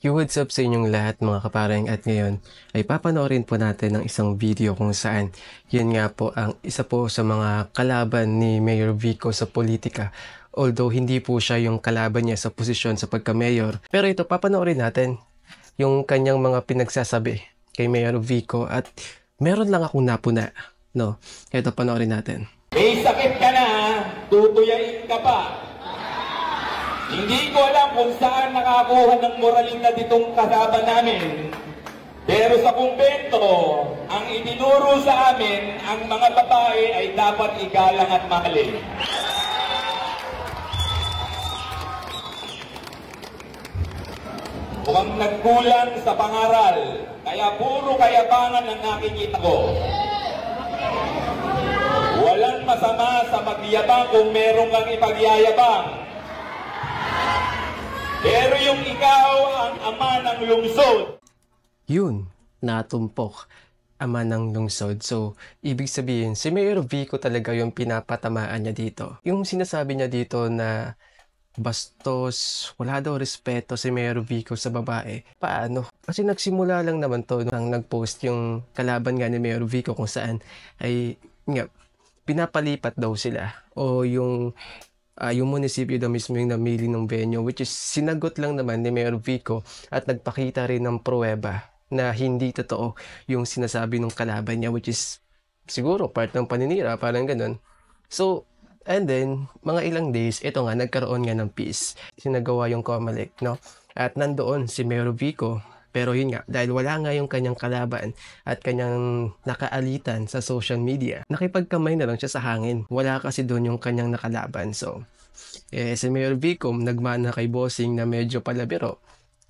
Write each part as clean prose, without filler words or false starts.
What's up sa inyong lahat mga kapareng, at ngayon ay papanoorin po natin ng isang video kung saan yun nga po ang isa po sa mga kalaban ni Mayor Vico sa politika. Although hindi po siya yung kalaban niya sa posisyon sa pagka-mayor, pero ito papanoorin natin yung kanyang mga pinagsasabi kay Mayor Vico at meron lang akong napuna, no? Ito panoorin natin. May sakit ka na, tutuyain ka pa. Hindi ko alam kung saan nakakuha ng moralidad itong kasama namin. Pero sa kumbento, ang itinuro sa amin, ang mga babae ay dapat igalang at mahalin. Mukhang nagkulang sa pangaral, kaya puro kayabangan ang nakikita ko. Walang masama sa magyabang kung meron kang ipagyayabang. Pero yung ikaw ang ama ng lungsod. Yun, natumpok. Ama ng lungsod. So, ibig sabihin, si Mayor Vico talaga yung pinapatamaan niya dito. Yung sinasabi niya dito na bastos, wala daw respeto si Mayor Vico sa babae. Paano? Kasi nagsimula lang naman to nang nag-post yung kalaban nga ni Mayor Vico kung saan ay nga, pinapalipat daw sila. O yung munisipyo daw mismo yung namili ng venue, which is sinagot lang naman ni Mayor Vico at nagpakita rin ng pruweba na hindi totoo yung sinasabi ng kalaban niya, which is siguro part ng paninira, parang ganun. So, and then, mga ilang days, ito nga, nagkaroon nga ng peace. Sinagawa yung COMELEC, no? At nandoon si Mayor Vico. Pero yun nga, dahil wala nga yung kanyang kalaban at kanyang nakaalitan sa social media, nakipagkamay na lang siya sa hangin. Wala kasi doon yung kanyang nakalaban. So, si Mayor Vico nagmana kay bossing na medyo palabiro,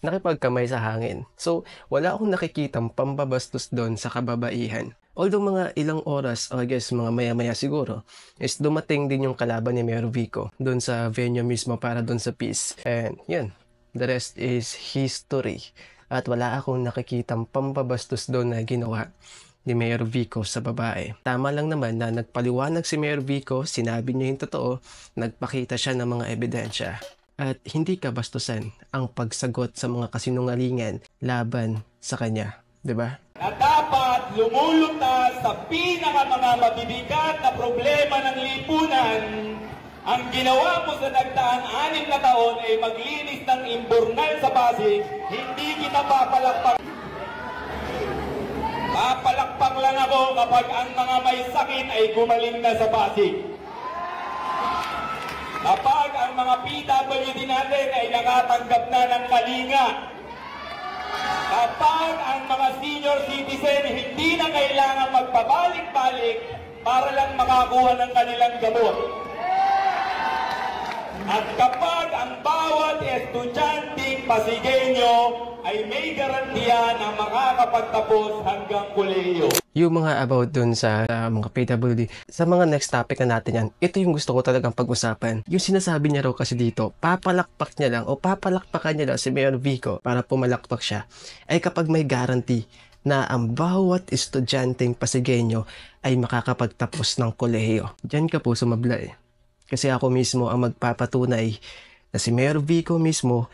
nakipagkamay sa hangin. So, wala akong nakikitang pambabastos doon sa kababaihan. Although mga ilang oras, I guess mga maya-maya siguro, is dumating din yung kalaban ni Mayor Vico doon sa venue mismo para doon sa peace. And yun, the rest is history. At wala akong nakikitang pambabastos doon na ginawa ni Mayor Vico sa babae. Tama lang naman na nagpaliwanag si Mayor Vico, sinabi niya yung totoo, nagpakita siya ng mga ebidensya. At hindi ka bastusan ang pagsagot sa mga kasinungalingan laban sa kanya, di ba? Na dapat lumulutas sa mga mabibigat na problema ng lipunan. Ang ginawa mo sa nagdaang 6 na taon ay maglinis ng imburnal sa Pasig, hindi kita papalakpak. Papalakpak lang ako kapag ang mga may sakit ay gumaling na sa Pasig. Kapag ang mga PWD natin ay nakatanggap na ng kalinga. Kapag ang mga senior citizen hindi na kailangan magpabalik-balik para lang makakuha ng kanilang gamot. At kapag ang bawat estudyanteng Pasigueño ay may garantiya na makakapagtapos hanggang kolehiyo. Yung mga about dun sa mga PWD, sa mga next topic na natin yan, ito yung gusto ko talagang pag-usapan. Yung sinasabi niya raw kasi dito, papalakpak niya lang o papalakpakan niya lang si Mayor Vico para pumalakpak siya, ay kapag may guarantee na ang bawat estudyanteng Pasigueño ay makakapagtapos ng kolehiyo. Diyan ka po sumabla eh. Kasi ako mismo ang magpapatunay na si Mayor Vico mismo,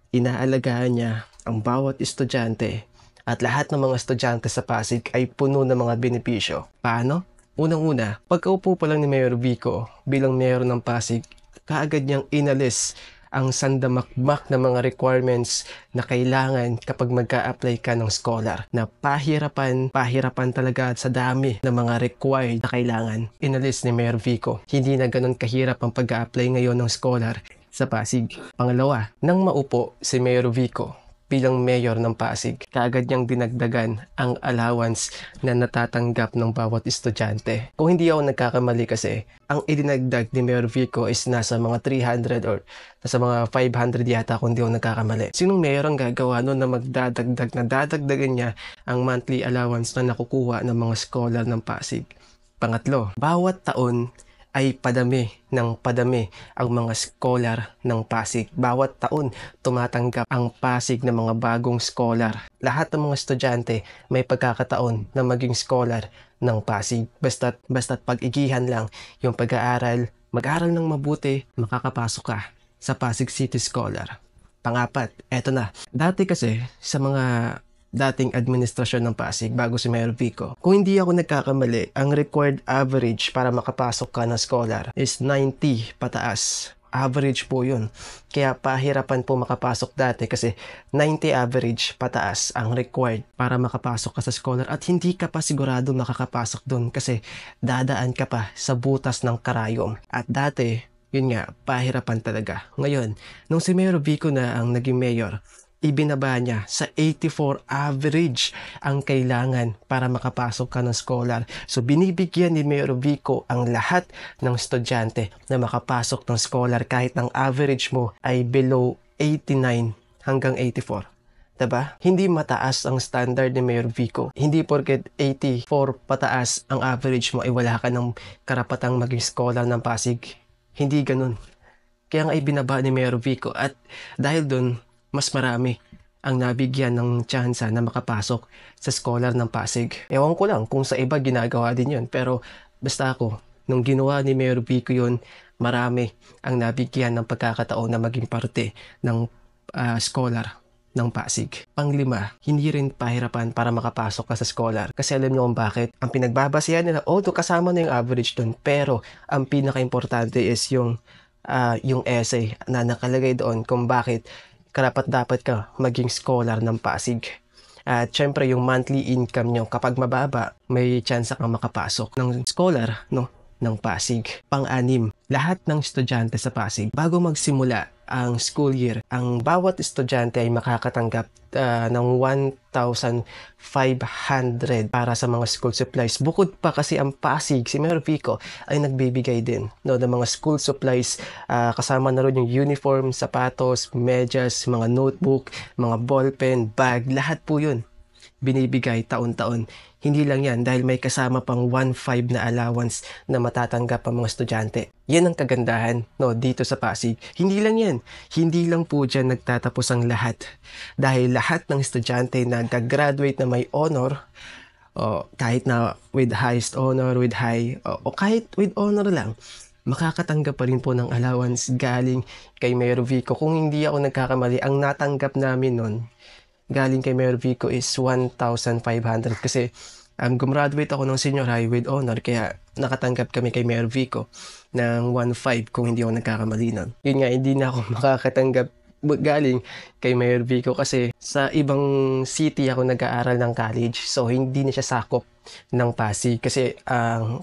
inaalagaan niya ang bawat estudyante at lahat ng mga estudyante sa Pasig ay puno ng mga benepisyo. Paano? Unang-una, pagkaupo pa lang ni Mayor Vico bilang mayor ng Pasig, kaagad niyang inalis ang sandamakmak na mga requirements na kailangan kapag magka-apply ka ng scholar. Na pahirapan talaga sa dami ng mga required na kailangan. Inalis ni Mayor Vico. Hindi na ganun kahirap ang pag-apply ngayon ng scholar sa Pasig. Pangalawa, nang maupo si Mayor Vico bilang mayor ng Pasig, kaagad niyang dinagdagan ang allowance na natatanggap ng bawat estudyante. Kung hindi ako nagkakamali kasi, ang idinagdag ni Mayor Vico is nasa mga 300 or nasa mga 500 yata kung hindi ako nagkakamali. Sinong mayor ang gagawa nun na magdadagdag na dadagdagan niya ang monthly allowance na nakukuha ng mga scholar ng Pasig? Pangatlo, bawat taon ay padami ng padami ang mga scholar ng Pasig. Bawat taon, tumatanggap ang Pasig ng mga bagong scholar. Lahat ng mga estudyante may pagkakataon na maging scholar ng Pasig. Basta't pag-igihan lang yung pag-aaral, mag-aaral ng mabuti, makakapasok ka sa Pasig City Scholar. Pang-apat, eto na. Dati kasi sa mga dating administrasyon ng Pasig bago si Mayor Vico, kung hindi ako nagkakamali, ang required average para makapasok ka na scholar is 90 pataas. Average po yun. Kaya pahirapan po makapasok dati kasi 90 average pataas ang required para makapasok ka sa scholar at hindi ka pa sigurado makakapasok doon kasi dadaan ka pa sa butas ng karayom. At dati, yun nga, pahirapan talaga. Ngayon, nung si Mayor Vico na ang naging mayor, ibinaba niya sa 84 average ang kailangan para makapasok ka ng scholar. So binibigyan ni Mayor Vico ang lahat ng estudyante na makapasok ng scholar kahit ang average mo ay below 89 hanggang 84. Diba? Hindi mataas ang standard ni Mayor Vico. Hindi porket 84 pataas ang average mo ay wala ka ng karapatang maging scholar ng Pasig. Hindi ganun. Kaya nga ibinaba ni Mayor Vico at dahil dun, mas marami ang nabigyan ng tsansa na makapasok sa scholar ng Pasig. Ewan ko lang kung sa iba ginagawa din yun. Pero basta ako, nung ginawa ni Mayor Vico yun, marami ang nabigyan ng pagkakataon na maging parte ng scholar ng Pasig. Panglima, hindi rin pahirapan para makapasok ka sa scholar. Kasi alam niyo kung bakit. Ang pinagbabasehan nila, kasama na yung average dun. Pero ang pinaka-importante is yung essay na nakalagay doon kung bakit karapat-dapat ka maging scholar ng Pasig. At syempre yung monthly income nyo, kapag mababa, may chance kang makapasok ng scholar, ng Pasig. Pang-anim, lahat ng estudyante sa Pasig, bago magsimula ang school year, ang bawat estudyante ay makakatanggap ng 1,500 para sa mga school supplies. Bukod pa kasi ang Pasig, si Mayor Vico ay nagbibigay din ng mga school supplies. Kasama na rin yung uniform, sapatos, medyas, mga notebook, mga ballpen, bag, lahat po yun binibigay taon-taon. Hindi lang yan dahil may kasama pang 1,500 na allowance na matatanggap ang mga estudyante. Yan ang kagandahan dito sa Pasig. Hindi lang yan. Hindi lang po dyan nagtatapos ang lahat. Dahil lahat ng estudyante na gagraduate na may honor, kahit na with highest honor, with high, o kahit with honor lang, makakatanggap pa rin po ng allowance galing kay Mayor Vico. Kung hindi ako nagkakamali, ang natanggap namin nun galing kay Mayor Vico is 1,500 kasi gumraduate ako ng senior high with honor kaya nakatanggap kami kay Mayor Vico ng 1,500 kung hindi ako nagkakamali nun. Yun nga, hindi na ako makakatanggap galing kay Mayor Vico kasi sa ibang city ako nag-aaral ng college, so hindi na siya sakop ng Pasig kasi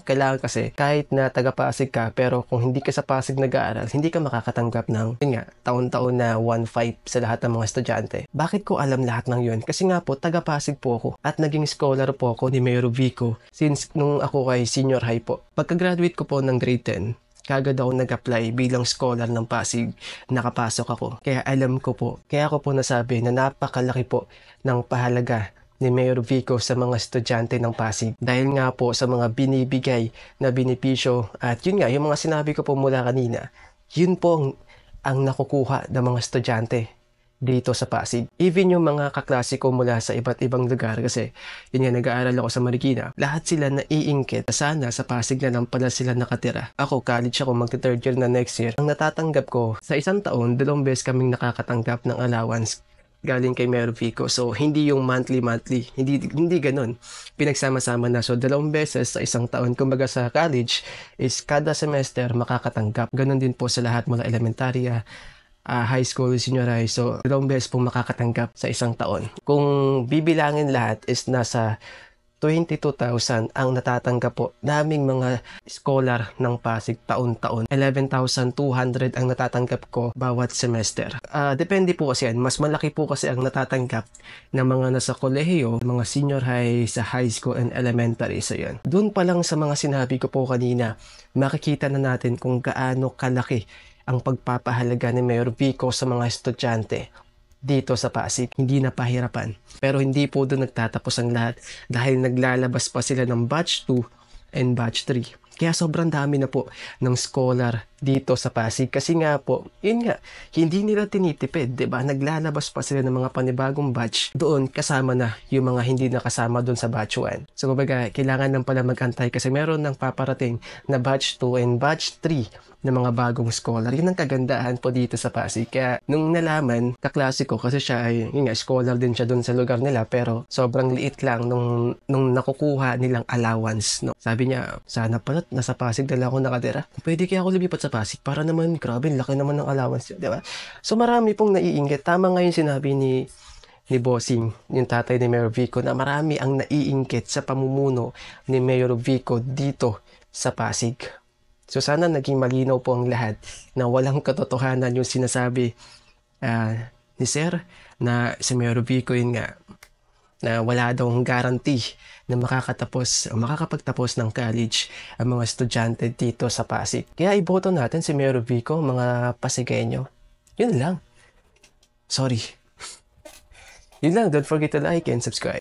kailangan kasi kahit na taga Pasig ka pero kung hindi ka sa Pasig nag-aaral, hindi ka makakatanggap ng yun nga, taon-taon na 1,500 sa lahat ng mga estudyante. Bakit ko alam lahat ng yun? Kasi nga po, taga Pasig po ako at naging scholar po ako ni Mayor Vico since nung ako kay senior high po. Pagka-graduate ko po ng grade 10, kagad ako nag-apply bilang scholar ng Pasig, nakapasok ako. Kaya alam ko po, kaya ako po nasabi na napakalaki po ng pahalaga ni Mayor Vico sa mga estudyante ng Pasig. Dahil nga po sa mga binibigay na benepisyo at yun nga, yung mga sinabi ko po mula kanina, yun po ang nakukuha ng mga estudyante dito sa Pasig. Even yung mga kaklase ko mula sa iba't ibang lugar kasi yun nga, nag-aaral ako sa Marikina. Lahat sila naiingkit. Sana sa Pasig na lang pala sila nakatira. Ako, college ako, magti-third year na next year. Ang natatanggap ko, sa isang taon, 2 beses kaming nakakatanggap ng allowance galing kay Mayor Vico. So, hindi yung monthly. Hindi ganun. Pinagsama-sama na. So, 2 beses sa isang taon. Kumbaga sa college is kada semester makakatanggap. Ganun din po sa lahat mula elementarya, high school, senior high. So, 2 beses pong makakatanggap sa isang taon. Kung bibilangin lahat is nasa 22,000 ang natatanggap po naming mga scholar ng Pasig taon-taon. 11,200 ang natatanggap ko bawat semester. Depende po kasi yan. Mas malaki po kasi ang natatanggap ng mga nasa kolehiyo, mga senior high, sa high school and elementary. So yan. Doon pa lang sa mga sinabi ko po kanina, makikita na natin kung gaano kalaki ang pagpapahalaga ni Mayor Vico sa mga estudyante dito sa Pasig. Hindi na pahirapan. Pero hindi po doon nagtatapos ang lahat dahil naglalabas pa sila ng batch 2 and batch 3. Kaya sobrang dami na po ng scholar dito sa Pasig kasi nga po, yun nga, hindi nila tinitipid, 'di ba? Naglalabas pa sila ng mga panibagong batch doon kasama na yung mga hindi nakasama doon sa batch 1. So kumbaga, kailangan lang pala mag-antay kasi meron ng paparating na batch 2 and batch 3 ng mga bagong scholar. Yun ang kagandahan po dito sa Pasig. Kaya nung nalaman, kaklase ko kasi siya ay, yun nga, scholar din siya doon sa lugar nila pero sobrang liit lang nung nakukuha nilang allowance. No? Sabi niya, sana pala nasa Pasig na ako nakatira. Pwede kaya ako lumipat sa Pasig para naman, grabe, laki naman ng allowance. Diba? So marami pong naiinggit. Tama nga yung sinabi ni Bossing, yung tatay ni Mayor Vico, na marami ang naiinggit sa pamumuno ni Mayor Vico dito sa Pasig. So sana naging malinaw po ang lahat na walang katotohanan yung sinasabi ni Sir na si Mayor Vico yun nga na wala daw guarantee na makakapagtapos ng college ang mga estudyante dito sa Pasig. Kaya iboto natin si Mayor Vico, mga Pasigueño. Yun lang. Sorry. Yun lang. Don't forget to like and subscribe.